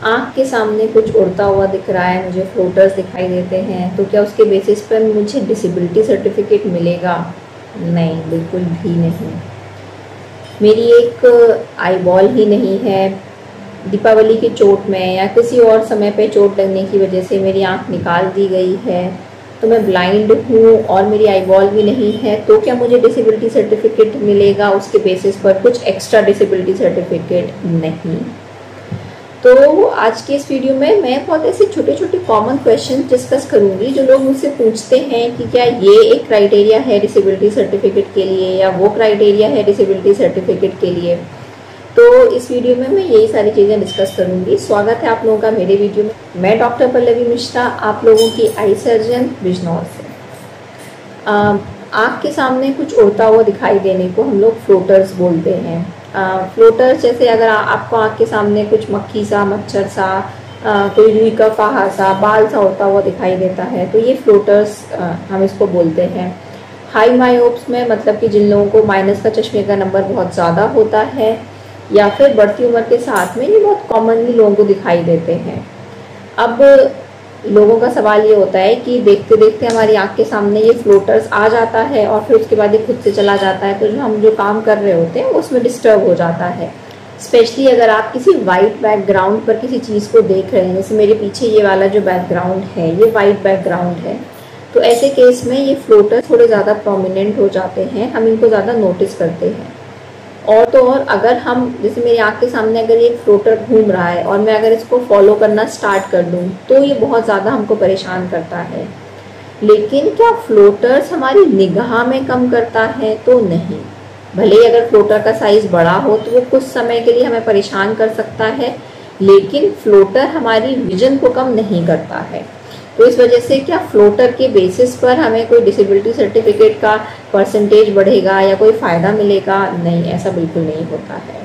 आँख के सामने कुछ उड़ता हुआ दिख रहा है, मुझे फ्लोटर्स दिखाई देते हैं, तो क्या उसके बेसिस पर मुझे डिसेबिलिटी सर्टिफिकेट मिलेगा? नहीं, बिल्कुल भी नहीं। मेरी एक आई बॉल ही नहीं है, दीपावली की चोट में या किसी और समय पे चोट लगने की वजह से मेरी आँख निकाल दी गई है, तो मैं ब्लाइंड हूँ और मेरी आई बॉल भी नहीं है, तो क्या मुझे डिसेबिलिटी सर्टिफिकेट मिलेगा उसके बेसिस पर? कुछ एक्स्ट्रा डिसेबिलिटी सर्टिफिकेट नहीं। तो आज के इस वीडियो में मैं बहुत ऐसे छोटे छोटे कॉमन क्वेश्चन डिस्कस करूंगी जो लोग मुझसे पूछते हैं कि क्या ये एक क्राइटेरिया है डिसेबिलिटी सर्टिफिकेट के लिए या वो क्राइटेरिया है डिसेबिलिटी सर्टिफिकेट के लिए। तो इस वीडियो में मैं यही सारी चीज़ें डिस्कस करूंगी। स्वागत है आप लोगों का मेरे वीडियो में। मैं डॉक्टर पल्लवी मिश्रा, आप लोगों की आई सर्जन बिजनौर से। आँख के सामने कुछ उड़ता हुआ दिखाई देने को हम लोग फ्लोटर्स बोलते हैं। फ्लोटर्स जैसे अगर आपको आँख के सामने कुछ मक्खी सा, मच्छर सा, कोई रुई का फाहा सा, बाल सा उड़ता हुआ दिखाई देता है, तो ये फ्लोटर्स हम इसको बोलते हैं। हाई मायोप्स में मतलब कि जिन लोगों को माइनस का चश्मे का नंबर बहुत ज़्यादा होता है या फिर बढ़ती उम्र के साथ में, ये बहुत कॉमनली लोगों को दिखाई देते हैं। अब लोगों का सवाल ये होता है कि देखते देखते हमारी आँख के सामने ये फ्लोटर्स आ जाता है और फिर उसके बाद ये खुद से चला जाता है, तो हम जो काम कर रहे होते हैं उसमें डिस्टर्ब हो जाता है। स्पेशली अगर आप किसी वाइट बैकग्राउंड पर किसी चीज़ को देख रहे हैं, जैसे मेरे पीछे ये वाला जो बैकग्राउंड है ये वाइट बैकग्राउंड है, तो ऐसे केस में ये फ्लोटर्स थोड़े ज़्यादा प्रोमिनेंट हो जाते हैं, हम इनको ज़्यादा नोटिस करते हैं। और तो और अगर हम, जैसे मेरी आँख के सामने अगर ये फ्लोटर घूम रहा है और मैं अगर इसको फॉलो करना स्टार्ट कर दूँ तो ये बहुत ज़्यादा हमको परेशान करता है। लेकिन क्या फ्लोटर्स हमारी निगाह में कम करता है? तो नहीं। भले ही अगर फ्लोटर का साइज़ बड़ा हो तो वो कुछ समय के लिए हमें परेशान कर सकता है, लेकिन फ्लोटर हमारी विजन को कम नहीं करता है। तो इस वजह से क्या फ्लोटर के बेसिस पर हमें कोई डिसेबिलिटी सर्टिफिकेट का परसेंटेज बढ़ेगा या कोई फ़ायदा मिलेगा? नहीं, ऐसा बिल्कुल नहीं होता है।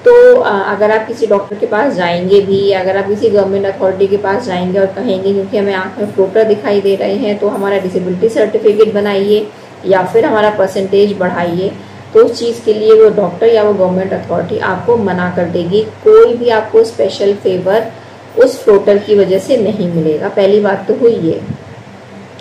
तो अगर आप किसी डॉक्टर के पास जाएंगे भी, अगर आप किसी गवर्नमेंट अथॉरिटी के पास जाएंगे और कहेंगे क्योंकि हमें आँख में फ्लोटर दिखाई दे रहे हैं तो हमारा डिसेबिलिटी सर्टिफिकेट बनाइए या फिर हमारा परसेंटेज बढ़ाइए, तो उस चीज़ के लिए वो डॉक्टर या वो गवर्नमेंट अथॉरिटी आपको मना कर देगी। कोई भी आपको स्पेशल फेवर उस फ्लोटर की वजह से नहीं मिलेगा। पहली बात तो हुई ये।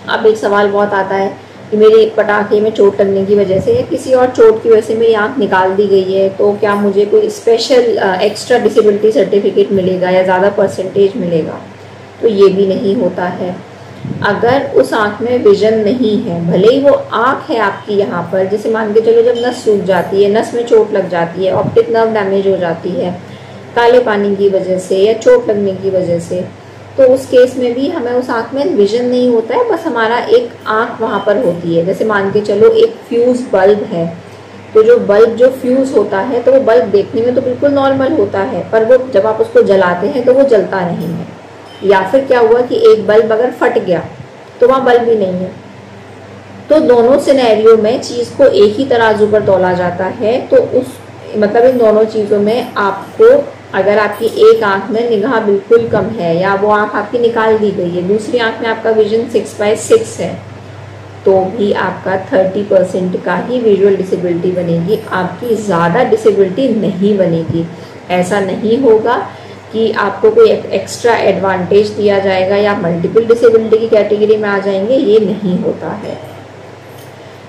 अब एक सवाल बहुत आता है कि मेरे पटाखे में चोट लगने की वजह से या किसी और चोट की वजह से मेरी आँख निकाल दी गई है, तो क्या मुझे कोई स्पेशल एक्स्ट्रा डिसेबिलिटी सर्टिफिकेट मिलेगा या ज़्यादा परसेंटेज मिलेगा? तो ये भी नहीं होता है। अगर उस आँख में विजन नहीं है, भले ही वो आँख है आपकी यहाँ पर, जैसे मान के चलो जब नस सूख जाती है, नस में चोट लग जाती है, ऑप्टिक नर्व डैमेज हो जाती है काले पानी की वजह से या चोट लगने की वजह से, तो उस केस में भी हमें उस आँख में विजन नहीं होता है, बस हमारा एक आँख वहाँ पर होती है। जैसे मान के चलो एक फ्यूज़ बल्ब है, तो जो बल्ब जो फ्यूज़ होता है तो वो बल्ब देखने में तो बिल्कुल नॉर्मल होता है, पर वो जब आप उसको जलाते हैं तो वो जलता नहीं है। या फिर क्या हुआ कि एक बल्ब अगर फट गया तो वहाँ बल्ब ही नहीं है। तो दोनों सिनेरियो में चीज़ को एक ही तराजू पर तोला जाता है। तो उस मतलब इन दोनों चीज़ों में आपको, अगर आपकी एक आँख में निगाह बिल्कुल कम है या वो आँख आपकी निकाल दी गई है, दूसरी आँख में आपका विजन 6/6 है, तो भी आपका 30% का ही विजुअल डिसेबिलिटी बनेगी, आपकी ज़्यादा डिसेबिलिटी नहीं बनेगी। ऐसा नहीं होगा कि आपको कोई एक्स्ट्रा एडवांटेज दिया जाएगा या मल्टीपल डिसेबिलिटी की कैटेगरी में आ जाएंगे, ये नहीं होता है।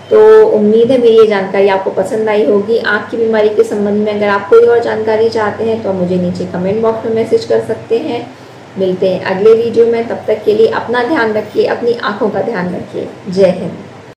तो उम्मीद है मेरी ये जानकारी आपको पसंद आई होगी। आँख की बीमारी के संबंध में अगर आप कोई और जानकारी चाहते हैं तो आप मुझे नीचे कमेंट बॉक्स में मैसेज कर सकते हैं। मिलते हैं अगले वीडियो में, तब तक के लिए अपना ध्यान रखिए, अपनी आँखों का ध्यान रखिए। जय हिंद।